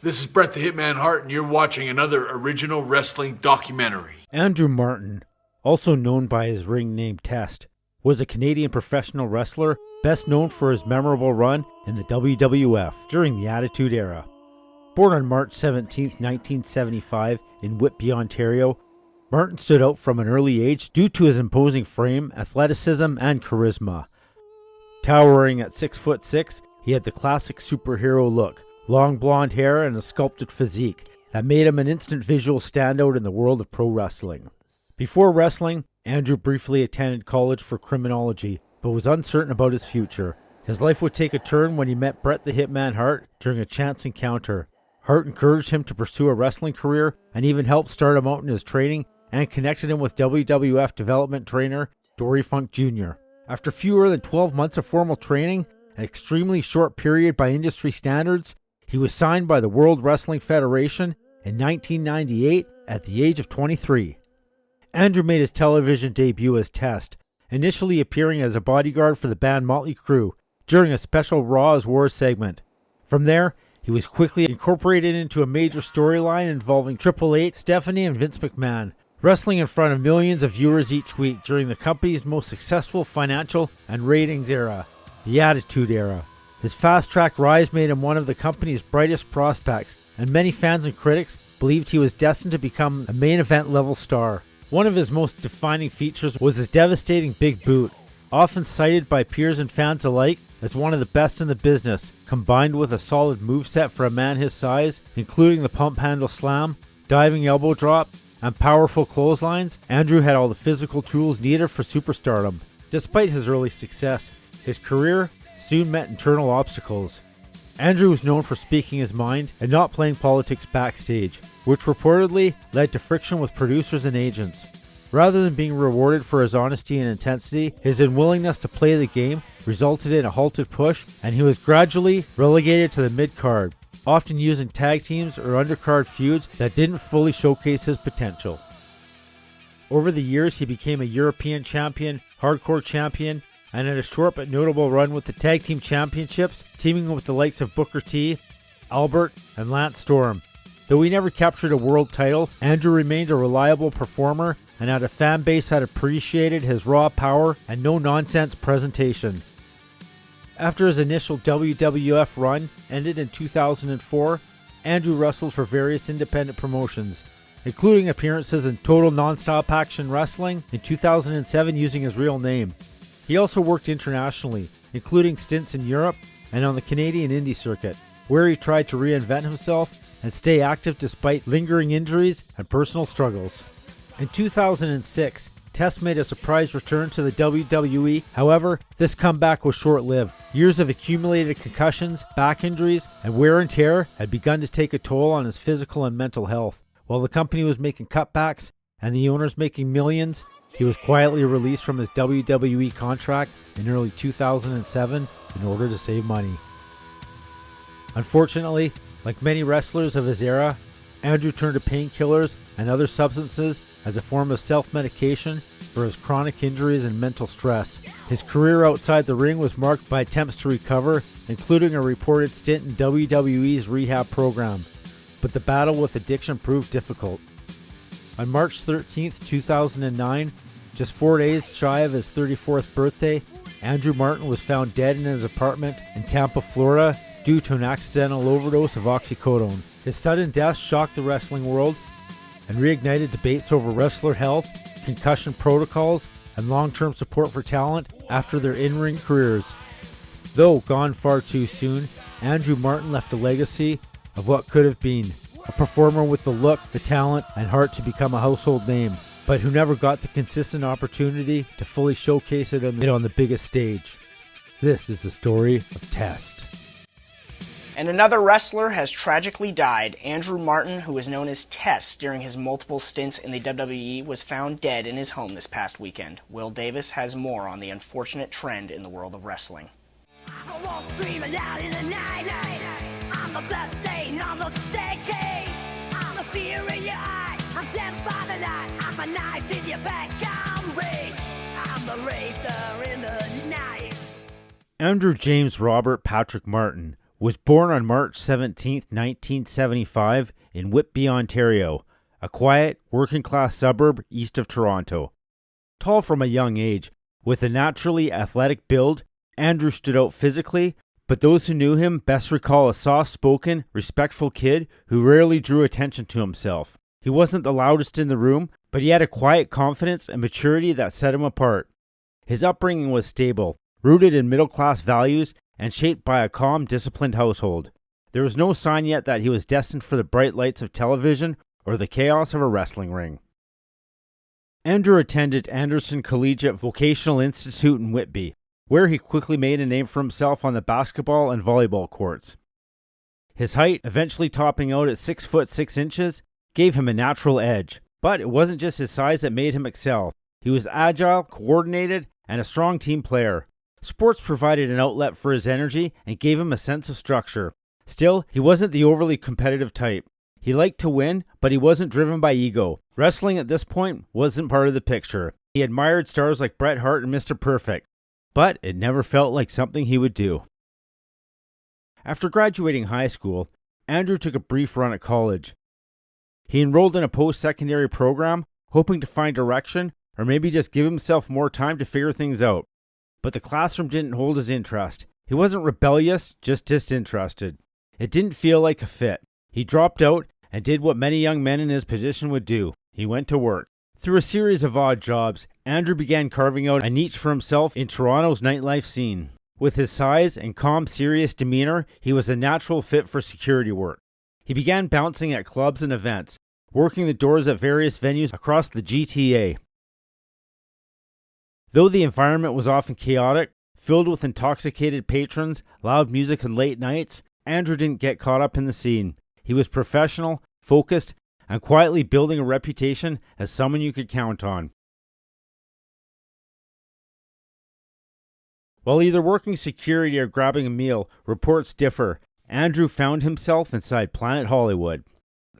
This is Bret the Hitman Hart, and you're watching another original wrestling documentary. Andrew Martin, also known by his ring name Test, was a Canadian professional wrestler best known for his memorable run in the WWF during the Attitude Era. Born on March 17, 1975 in Whitby, Ontario, Martin stood out from an early age due to his imposing frame, athleticism, and charisma. Towering at 6'6", he had the classic superhero look, long blonde hair, and a sculpted physique that made him an instant visual standout in the world of pro wrestling. Before wrestling, Andrew briefly attended college for criminology, but was uncertain about his future. His life would take a turn when he met Bret the Hitman Hart during a chance encounter. Hart encouraged him to pursue a wrestling career and even helped start him out in his training and connected him with WWF development trainer Dory Funk Jr. After fewer than 12 months of formal training, an extremely short period by industry standards, he was signed by the World Wrestling Federation in 1998 at the age of 23. Andrew made his television debut as Test, initially appearing as a bodyguard for the band Motley Crue during a special Raw as War segment. From there, he was quickly incorporated into a major storyline involving Triple H, Stephanie, and Vince McMahon, wrestling in front of millions of viewers each week during the company's most successful financial and ratings era, the Attitude Era. His fast-track rise made him one of the company's brightest prospects, and many fans and critics believed he was destined to become a main event level star. One of his most defining features was his devastating big boot, often cited by peers and fans alike as one of the best in the business, combined with a solid moveset for a man his size, including the pump handle slam, diving elbow drop, and powerful clotheslines. Andrew had all the physical tools needed for superstardom. Despite his early success, his career soon met internal obstacles. Andrew was known for speaking his mind and not playing politics backstage, which reportedly led to friction with producers and agents. Rather than being rewarded for his honesty and intensity, his unwillingness to play the game resulted in a halted push, and he was gradually relegated to the mid-card, often using tag teams or undercard feuds that didn't fully showcase his potential. Over the years, he became a European champion, hardcore champion, and had a short but notable run with the Tag Team Championships, teaming with the likes of Booker T, Albert, and Lance Storm. Though he never captured a world title, Andrew remained a reliable performer and had a fan base that appreciated his raw power and no-nonsense presentation. After his initial WWF run ended in 2004, Andrew wrestled for various independent promotions, including appearances in Total Nonstop Action Wrestling in 2007 using his real name. He also worked internationally, including stints in Europe and on the Canadian indie circuit, where he tried to reinvent himself and stay active despite lingering injuries and personal struggles. In 2006, Test made a surprise return to the WWE. However, this comeback was short-lived. Years of accumulated concussions, back injuries, and wear and tear had begun to take a toll on his physical and mental health. While the company was making cutbacks and the owners making millions, he was quietly released from his WWE contract in early 2007 in order to save money. Unfortunately, like many wrestlers of his era, Andrew turned to painkillers and other substances as a form of self-medication for his chronic injuries and mental stress. His career outside the ring was marked by attempts to recover, including a reported stint in WWE's rehab program. But the battle with addiction proved difficult. On March 13, 2009, just 4 days shy of his 34th birthday, Andrew Martin was found dead in his apartment in Tampa, Florida, due to an accidental overdose of oxycodone. His sudden death shocked the wrestling world and reignited debates over wrestler health, concussion protocols, and long-term support for talent after their in-ring careers. Though gone far too soon, Andrew Martin left a legacy of what could have been. A performer with the look, the talent, and heart to become a household name, but who never got the consistent opportunity to fully showcase it on the biggest stage. This is the story of Test. And another wrestler has tragically died. Andrew Martin, who was known as Test during his multiple stints in the WWE, was found dead in his home this past weekend. Will Davis has more on the unfortunate trend in the world of wrestling. I won't scream aloud in the night. I'm the blood stain on the staircase. I'm the fear in your eye. I'm dead by the light. I'm a knife in your back. I'm rage. I'm the racer in the night. Andrew James Robert Patrick Martin was born on March 17, 1975, in Whitby, Ontario, a quiet, working-class suburb east of Toronto. Tall from a young age, with a naturally athletic build, Andrew stood out physically, but those who knew him best recall a soft-spoken, respectful kid who rarely drew attention to himself. He wasn't the loudest in the room, but he had a quiet confidence and maturity that set him apart. His upbringing was stable, rooted in middle-class values, and shaped by a calm, disciplined household. There was no sign yet that he was destined for the bright lights of television or the chaos of a wrestling ring. Andrew attended Anderson Collegiate Vocational Institute in Whitby, where he quickly made a name for himself on the basketball and volleyball courts. His height, eventually topping out at 6 foot 6 inches, gave him a natural edge, but it wasn't just his size that made him excel. He was agile, coordinated, and a strong team player. Sports provided an outlet for his energy and gave him a sense of structure. Still, he wasn't the overly competitive type. He liked to win, but he wasn't driven by ego. Wrestling at this point wasn't part of the picture. He admired stars like Bret Hart and Mr. Perfect, but it never felt like something he would do. After graduating high school, Andrew took a brief run at college. He enrolled in a post-secondary program, hoping to find direction or maybe just give himself more time to figure things out. But the classroom didn't hold his interest. He wasn't rebellious, just disinterested. It didn't feel like a fit. He dropped out and did what many young men in his position would do. He went to work. Through a series of odd jobs, Andrew began carving out a niche for himself in Toronto's nightlife scene. With his size and calm, serious demeanor, he was a natural fit for security work. He began bouncing at clubs and events, working the doors at various venues across the GTA. Though the environment was often chaotic, filled with intoxicated patrons, loud music, and late nights, Andrew didn't get caught up in the scene. He was professional, focused, and quietly building a reputation as someone you could count on. While either working security or grabbing a meal, reports differ. Andrew found himself inside Planet Hollywood,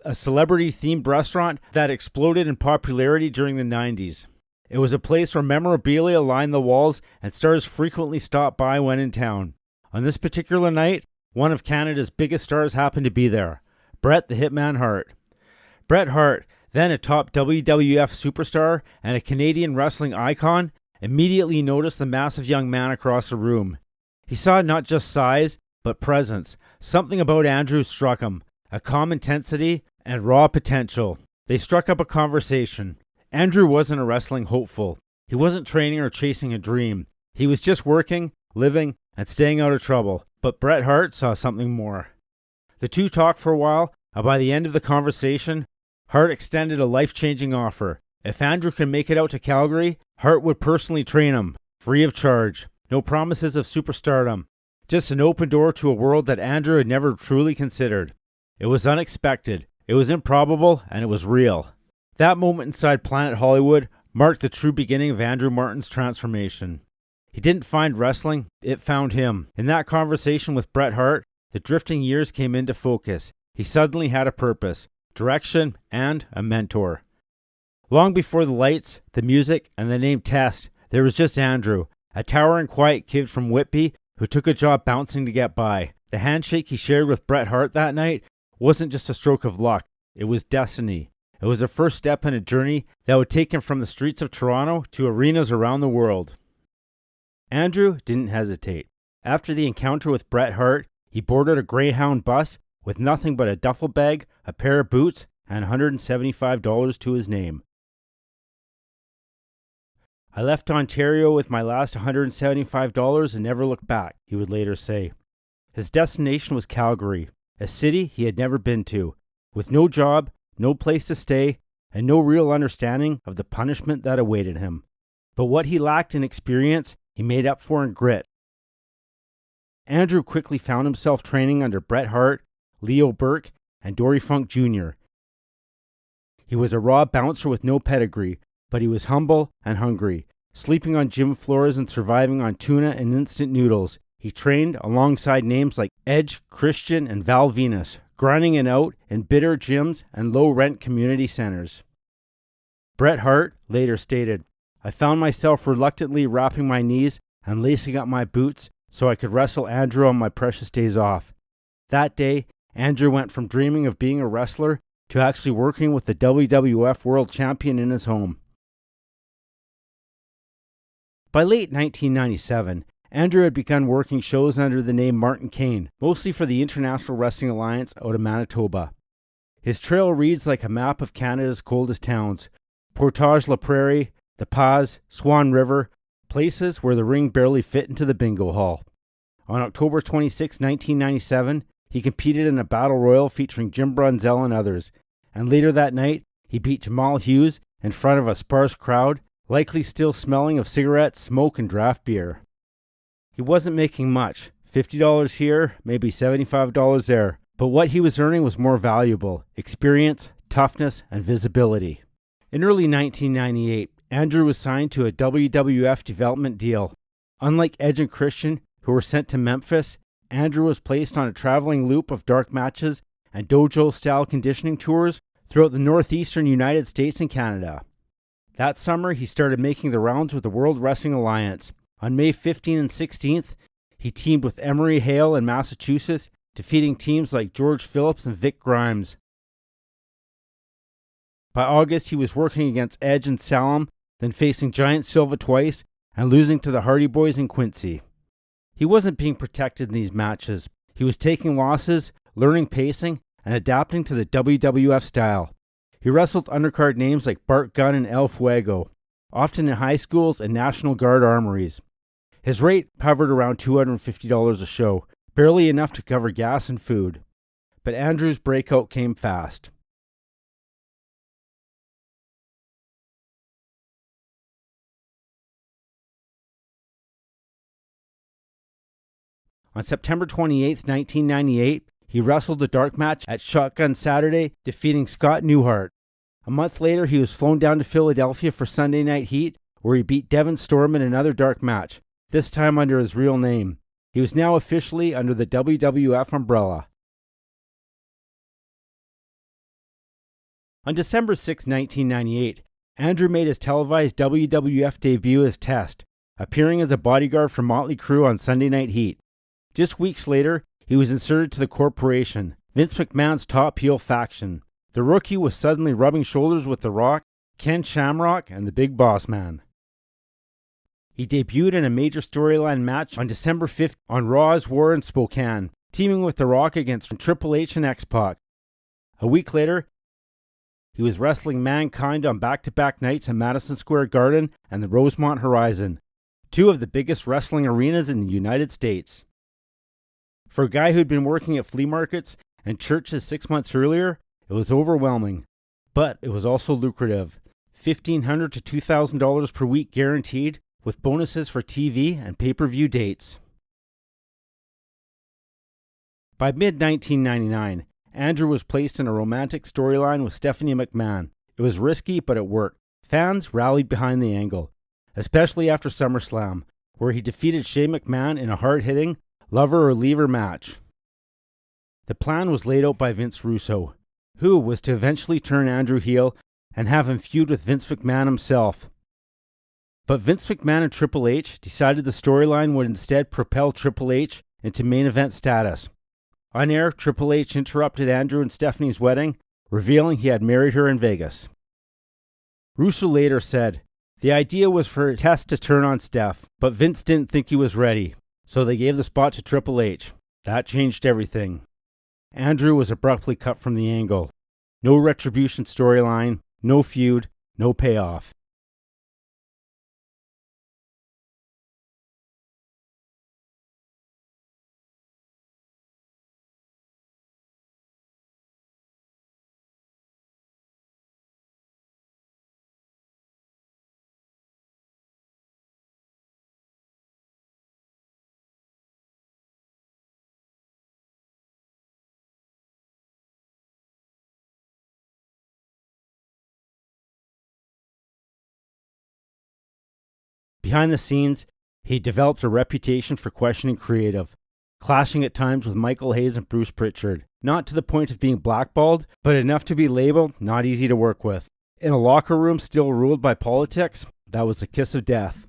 a celebrity-themed restaurant that exploded in popularity during the 90s. It was a place where memorabilia lined the walls and stars frequently stopped by when in town. On this particular night, one of Canada's biggest stars happened to be there, Bret the Hitman Hart. Bret Hart, then a top WWF superstar and a Canadian wrestling icon, immediately noticed the massive young man across the room. He saw not just size, but presence. Something about Andrew struck him, a calm intensity and raw potential. They struck up a conversation. Andrew wasn't a wrestling hopeful. He wasn't training or chasing a dream. He was just working, living, and staying out of trouble. But Bret Hart saw something more. The two talked for a while, and by the end of the conversation, Hart extended a life-changing offer. If Andrew could make it out to Calgary, Hart would personally train him, free of charge. No promises of superstardom. Just an open door to a world that Andrew had never truly considered. It was unexpected, it was improbable, and it was real. That moment inside Planet Hollywood marked the true beginning of Andrew Martin's transformation. He didn't find wrestling, it found him. In that conversation with Bret Hart, the drifting years came into focus. He suddenly had a purpose, direction, and a mentor. Long before the lights, the music, and the name Test, there was just Andrew, a towering quiet kid from Whitby who took a job bouncing to get by. The handshake he shared with Bret Hart that night wasn't just a stroke of luck, it was destiny. It was a first step in a journey that would take him from the streets of Toronto to arenas around the world. Andrew didn't hesitate. After the encounter with Bret Hart, he boarded a Greyhound bus with nothing but a duffel bag, a pair of boots, and $175 to his name. I left Ontario with my last $175 and never looked back, he would later say. His destination was Calgary, a city he had never been to, with no job, no place to stay, and no real understanding of the punishment that awaited him. But what he lacked in experience, he made up for in grit. Andrew quickly found himself training under Bret Hart, Leo Burke, and Dory Funk Jr. He was a raw bouncer with no pedigree, but he was humble and hungry, sleeping on gym floors and surviving on tuna and instant noodles. He trained alongside names like Edge, Christian, and Val Venus, grinding it out in bitter gyms and low-rent community centers. Bret Hart later stated, "I found myself reluctantly wrapping my knees and lacing up my boots so I could wrestle Andrew on my precious days off. That day, Andrew went from dreaming of being a wrestler to actually working with the WWF World Champion in his home. By late 1997, Andrew had begun working shows under the name Martin Kane, mostly for the International Wrestling Alliance out of Manitoba. His trail reads like a map of Canada's coldest towns: Portage-la-Prairie, The Pas, Swan River, places where the ring barely fit into the bingo hall. On October 26, 1997, he competed in a battle royal featuring Jim Brunzell and others, and later that night, he beat Jamal Hughes in front of a sparse crowd, likely still smelling of cigarettes, smoke, and draft beer. He wasn't making much, $50 here, maybe $75 there, but what he was earning was more valuable: experience, toughness, and visibility. In early 1998, Andrew was signed to a WWF development deal. Unlike Edge and Christian, who were sent to Memphis, Andrew was placed on a traveling loop of dark matches and dojo-style conditioning tours throughout the northeastern United States and Canada. That summer, he started making the rounds with the World Wrestling Alliance. On May 15 and 16th, he teamed with Emery Hale in Massachusetts, defeating teams like George Phillips and Vic Grimes. By August, he was working against Edge and Salem, then facing Giant Silva twice and losing to the Hardy Boys in Quincy. He wasn't being protected in these matches. He was taking losses, learning pacing, and adapting to the WWF style. He wrestled undercard names like Bart Gunn and El Fuego, often in high schools and National Guard armories. His rate hovered around $250 a show, barely enough to cover gas and food. But Andrew's breakout came fast. On September 28, 1998, he wrestled a dark match at Shotgun Saturday, defeating Scott Newhart. A month later, he was flown down to Philadelphia for Sunday Night Heat, where he beat Devon Storm in another dark match, this time under his real name. He was now officially under the WWF umbrella. On December 6, 1998, Andrew made his televised WWF debut as Test, appearing as a bodyguard for Motley Crue on Sunday Night Heat. Just weeks later, he was inserted to the Corporation, Vince McMahon's top heel faction. The rookie was suddenly rubbing shoulders with The Rock, Ken Shamrock, and the Big Boss Man. He debuted in a major storyline match on December 5th on Raw's War in Spokane, teaming with The Rock against Triple H and X-Pac. A week later, he was wrestling Mankind on back-to-back nights in Madison Square Garden and the Rosemont Horizon, two of the biggest wrestling arenas in the United States. For a guy who'd been working at flea markets and churches 6 months earlier, it was overwhelming, but it was also lucrative. $1,500 to $2,000 per week guaranteed, with bonuses for TV and pay-per-view dates. By mid-1999, Andrew was placed in a romantic storyline with Stephanie McMahon. It was risky, but it worked. Fans rallied behind the angle, especially after SummerSlam, where he defeated Shane McMahon in a hard-hitting lover or leaver match. The plan was laid out by Vince Russo, who was to eventually turn Andrew heel and have him feud with Vince McMahon himself. But Vince McMahon and Triple H decided the storyline would instead propel Triple H into main event status. On air, Triple H interrupted Andrew and Stephanie's wedding, revealing he had married her in Vegas. Russo later said, "The idea was for Test to turn on Steph, but Vince didn't think he was ready, so they gave the spot to Triple H. That changed everything." Andrew was abruptly cut from the angle. No retribution storyline, no feud, no payoff. Behind the scenes, he developed a reputation for questioning creative, clashing at times with Michael Hayes and Bruce Pritchard, not to the point of being blackballed, but enough to be labeled not easy to work with. In a locker room still ruled by politics, that was the kiss of death.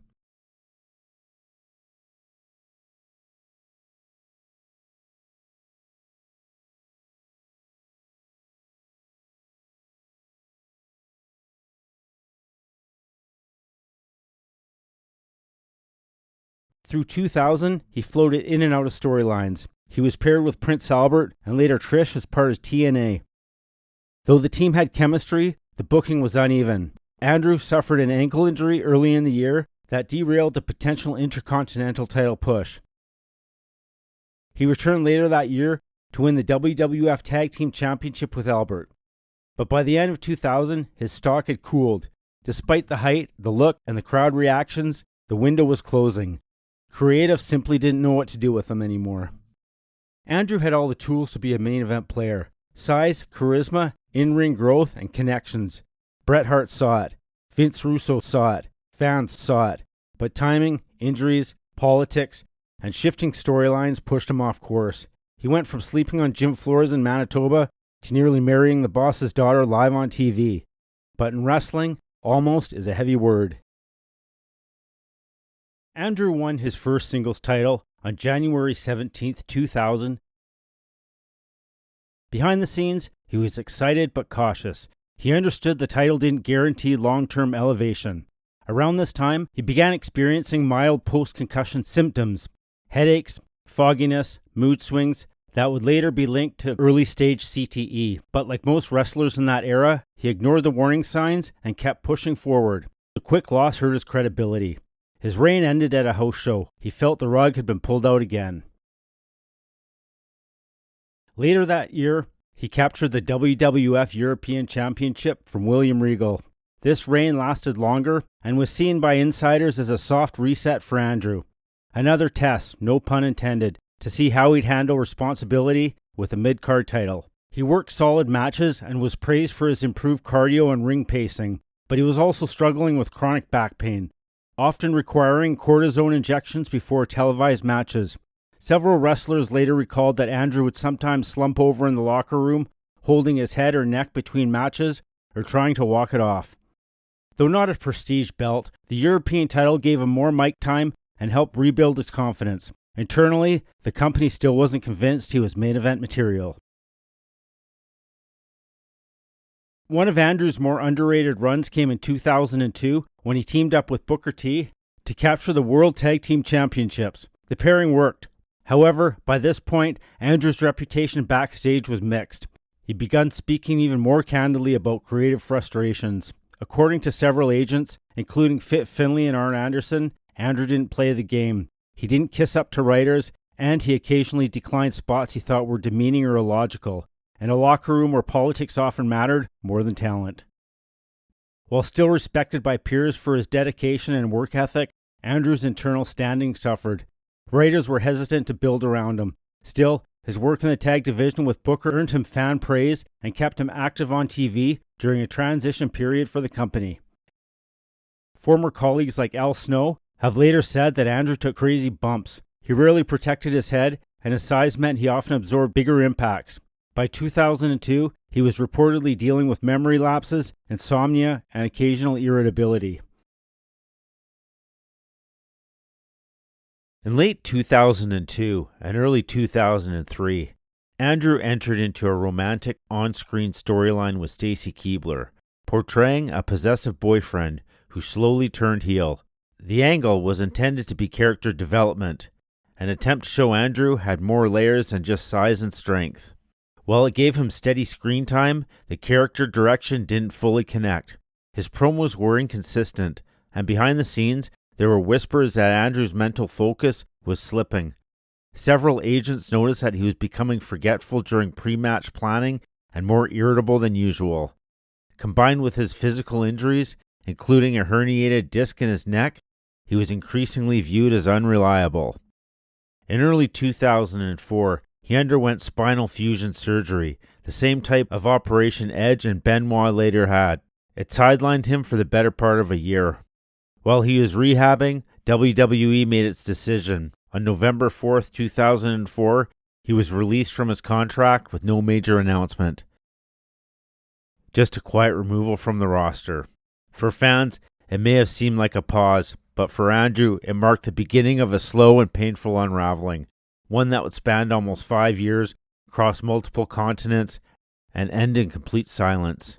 Through 2000, he floated in and out of storylines. He was paired with Prince Albert and later Trish as part of TNA. Though the team had chemistry, the booking was uneven. Andrew suffered an ankle injury early in the year that derailed the potential Intercontinental title push. He returned later that year to win the WWF Tag Team Championship with Albert. But by the end of 2000, his stock had cooled. Despite the height, the look, and the crowd reactions, the window was closing. Creative simply didn't know what to do with him anymore. Andrew had all the tools to be a main event player. Size, charisma, in-ring growth, and connections. Bret Hart saw it. Vince Russo saw it. Fans saw it. But timing, injuries, politics, and shifting storylines pushed him off course. He went from sleeping on gym floors in Manitoba to nearly marrying the boss's daughter live on TV. But in wrestling, almost is a heavy word. Andrew won his first singles title on January 17, 2000. Behind the scenes, he was excited but cautious. He understood the title didn't guarantee long-term elevation. Around this time, he began experiencing mild post-concussion symptoms, headaches, fogginess, mood swings that would later be linked to early-stage CTE. But like most wrestlers in that era, he ignored the warning signs and kept pushing forward. The quick loss hurt his credibility. His reign ended at a house show. He felt the rug had been pulled out again. Later that year, he captured the WWF European Championship from William Regal. This reign lasted longer and was seen by insiders as a soft reset for Andrew. Another test, no pun intended, to see how he'd handle responsibility with a mid-card title. He worked solid matches and was praised for his improved cardio and ring pacing, but he was also struggling with chronic back pain, often requiring cortisone injections before televised matches. Several wrestlers later recalled that Andrew would sometimes slump over in the locker room, holding his head or neck between matches, or trying to walk it off. Though not a prestige belt, the European title gave him more mic time and helped rebuild his confidence. Internally, the company still wasn't convinced he was main event material. One of Andrew's more underrated runs came in 2002 when he teamed up with Booker T to capture the World Tag Team Championships. The pairing worked. However, by this point, Andrew's reputation backstage was mixed. He'd begun speaking even more candidly about creative frustrations. According to several agents, including Fit Finlay and Arn Anderson, Andrew didn't play the game. He didn't kiss up to writers, and he occasionally declined spots he thought were demeaning or illogical, in a locker room where politics often mattered more than talent. While still respected by peers for his dedication and work ethic, Andrew's internal standing suffered. Writers were hesitant to build around him. Still, his work in the tag division with Booker earned him fan praise and kept him active on TV during a transition period for the company. Former colleagues like Al Snow have later said that Andrew took crazy bumps. He rarely protected his head, and his size meant he often absorbed bigger impacts. By 2002, he was reportedly dealing with memory lapses, insomnia, and occasional irritability. In late 2002 and early 2003, Andrew entered into a romantic on-screen storyline with Stacy Keibler, portraying a possessive boyfriend who slowly turned heel. The angle was intended to be character development, an attempt to show Andrew had more layers than just size and strength. While it gave him steady screen time, the character direction didn't fully connect. His promos were inconsistent, and behind the scenes, there were whispers that Andrew's mental focus was slipping. Several agents noticed that he was becoming forgetful during pre-match planning and more irritable than usual. Combined with his physical injuries, including a herniated disc in his neck, he was increasingly viewed as unreliable. In early 2004, he underwent spinal fusion surgery, the same type of operation Edge and Benoit later had. It sidelined him for the better part of a year. While he was rehabbing, WWE made its decision. On November 4, 2004, he was released from his contract with no major announcement. Just a quiet removal from the roster. For fans, it may have seemed like a pause, but for Andrew, it marked the beginning of a slow and painful unraveling, one that would span almost 5 years, across multiple continents, and end in complete silence.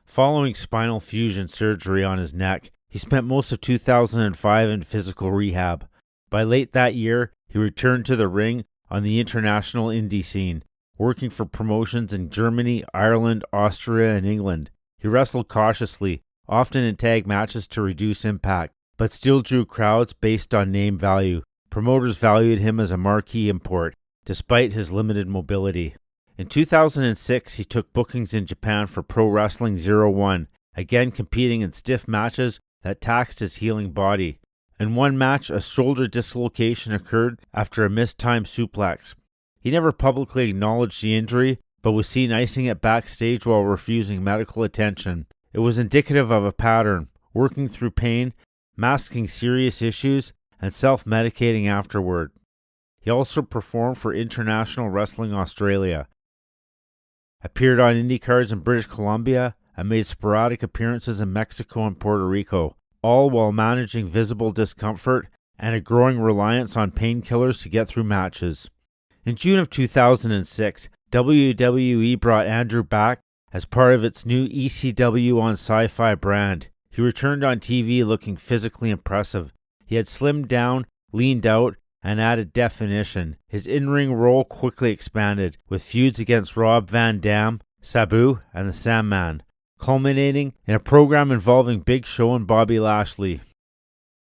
Following spinal fusion surgery on his neck, He spent most of 2005 in physical rehab. By late that year, he returned to the ring on the international indie scene, working for promotions in Germany, Ireland, Austria, and England. He wrestled cautiously, often in tag matches to reduce impact, but still drew crowds based on name value. Promoters valued him as a marquee import, despite his limited mobility. In 2006, he took bookings in Japan for Pro Wrestling 01, again competing in stiff matches that taxed his healing body. In one match, a shoulder dislocation occurred after a mistimed suplex. He never publicly acknowledged the injury, but was seen icing it backstage while refusing medical attention. It was indicative of a pattern, working through pain, masking serious issues, and self-medicating afterward. He also performed for International Wrestling Australia, appeared on indie cards in British Columbia, and made sporadic appearances in Mexico and Puerto Rico, all while managing visible discomfort and a growing reliance on painkillers to get through matches. In June of 2006, WWE brought Andrew back as part of its new ECW on Sci-Fi brand. He returned on TV looking physically impressive. He had slimmed down, leaned out, and added definition. His in-ring role quickly expanded, with feuds against Rob Van Dam, Sabu, and the Sandman, culminating in a program involving Big Show and Bobby Lashley.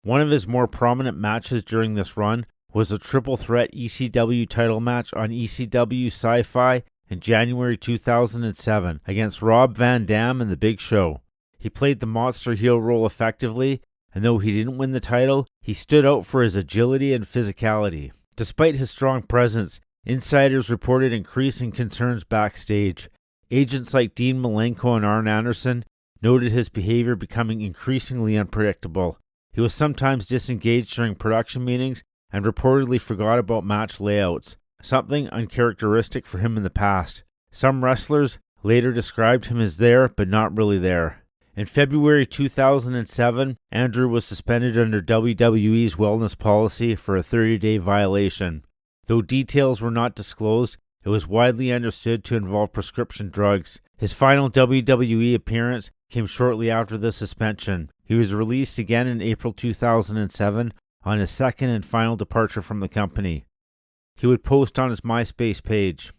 One of his more prominent matches during this run was a triple threat ECW title match on ECW Sci-Fi in January 2007 against Rob Van Dam and the Big Show. He played the monster heel role effectively, and though he didn't win the title, he stood out for his agility and physicality. Despite his strong presence, insiders reported increasing concerns backstage. Agents like Dean Malenko and Arn Anderson noted his behavior becoming increasingly unpredictable. He was sometimes disengaged during production meetings and reportedly forgot about match layouts, something uncharacteristic for him in the past. Some wrestlers later described him as there, but not really there. In February 2007, Andrew was suspended under WWE's wellness policy for a 30-day violation. Though details were not disclosed, it was widely understood to involve prescription drugs. His final WWE appearance came shortly after the suspension. He was released again in April 2007 on his second and final departure from the company. He would post on his MySpace page,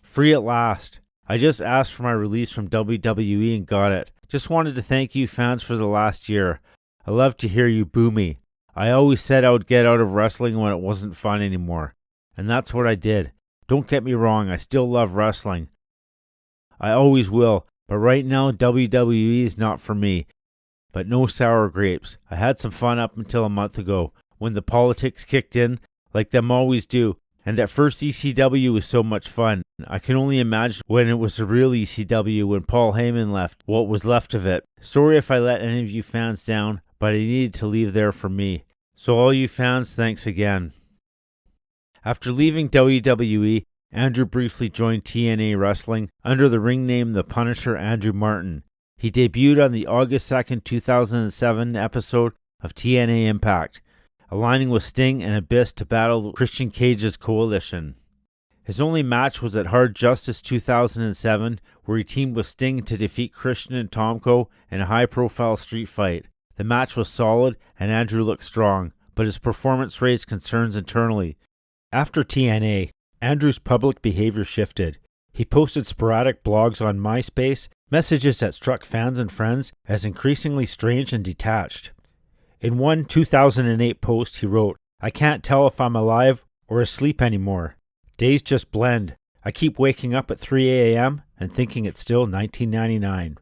"Free at last. I just asked for my release from WWE and got it. Just wanted to thank you fans for the last year. I love to hear you boo me. I always said I would get out of wrestling when it wasn't fun anymore. And that's what I did. Don't get me wrong, I still love wrestling. I always will, but right now WWE is not for me. But no sour grapes. I had some fun up until a month ago, when the politics kicked in, like them always do. And at first ECW was so much fun. I can only imagine when it was the real ECW when Paul Heyman left, what was left of it. Sorry if I let any of you fans down, but I needed to leave there for me. So all you fans, thanks again." After leaving WWE, Andrew briefly joined TNA Wrestling under the ring name The Punisher Andrew Martin. He debuted on the August 2nd, 2007 episode of TNA Impact, aligning with Sting and Abyss to battle Christian Cage's coalition. His only match was at Hard Justice 2007, where he teamed with Sting to defeat Christian and Tomko in a high-profile street fight. The match was solid, and Andrew looked strong, but his performance raised concerns internally. After TNA, Andrew's public behavior shifted. He posted sporadic blogs on MySpace, messages that struck fans and friends as increasingly strange and detached. In one 2008 post, he wrote, "I can't tell if I'm alive or asleep anymore. Days just blend. I keep waking up at 3 a.m. and thinking it's still 1999.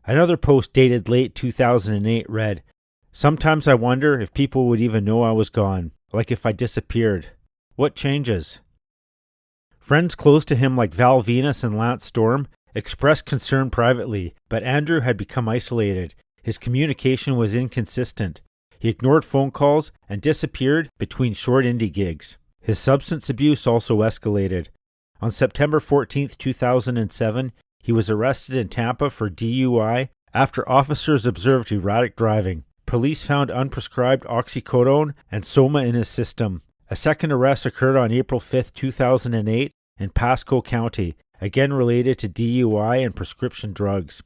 Another post dated late 2008 read, "Sometimes I wonder if people would even know I was gone, like if I disappeared. What changes?" Friends close to him like Val Venus and Lance Storm expressed concern privately, but Andrew had become isolated. His communication was inconsistent. He ignored phone calls and disappeared between short indie gigs. His substance abuse also escalated. On September 14, 2007, he was arrested in Tampa for DUI after officers observed erratic driving. Police found unprescribed oxycodone and soma in his system. A second arrest occurred on April 5, 2008 in Pasco County, again related to DUI and prescription drugs.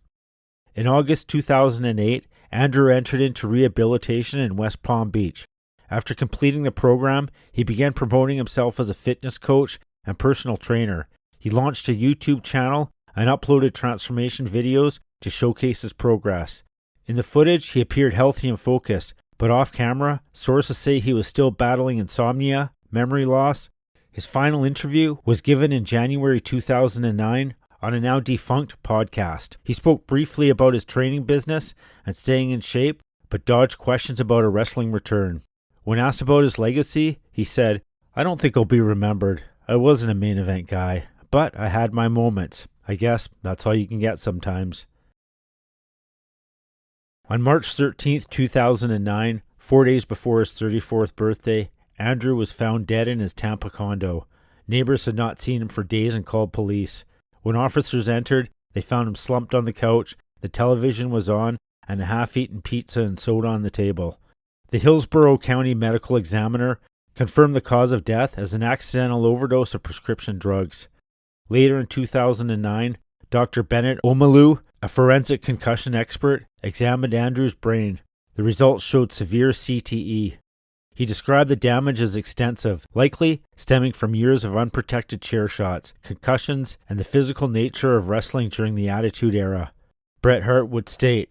In August 2008, Andrew entered into rehabilitation in West Palm Beach. After completing the program, he began promoting himself as a fitness coach and personal trainer. He launched a YouTube channel and uploaded transformation videos to showcase his progress. In the footage, he appeared healthy and focused, but off camera, sources say he was still battling insomnia, memory loss. His final interview was given in January 2009 on a now defunct podcast. He spoke briefly about his training business and staying in shape, but dodged questions about a wrestling return. When asked about his legacy, he said, "I don't think I'll be remembered. I wasn't a main event guy, but I had my moments. I guess that's all you can get sometimes." On March 13th, 2009, 4 days before his 34th birthday, Andrew was found dead in his Tampa condo. Neighbors had not seen him for days and called police. When officers entered, they found him slumped on the couch, the television was on, and a half-eaten pizza and soda on the table. The Hillsborough County Medical Examiner confirmed the cause of death as an accidental overdose of prescription drugs. Later in 2009, Dr. Bennett Omalu, a forensic concussion expert, examined Andrew's brain. The results showed severe CTE. He described the damage as extensive, likely stemming from years of unprotected chair shots, concussions, and the physical nature of wrestling during the Attitude Era. Bret Hart would state,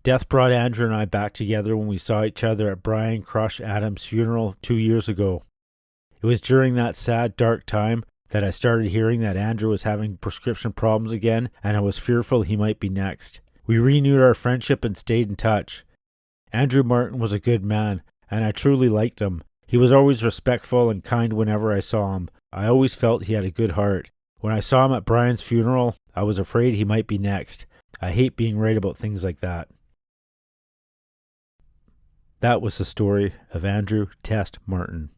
"Death brought Andrew and I back together when we saw each other at Brian Crush Adams' funeral 2 years ago. It was during that sad, dark time that I started hearing that Andrew was having prescription problems again, and I was fearful he might be next. We renewed our friendship and stayed in touch. Andrew Martin was a good man, and I truly liked him. He was always respectful and kind whenever I saw him. I always felt he had a good heart. When I saw him at Brian's funeral, I was afraid he might be next. I hate being right about things like that." That was the story of Andrew Test Martin.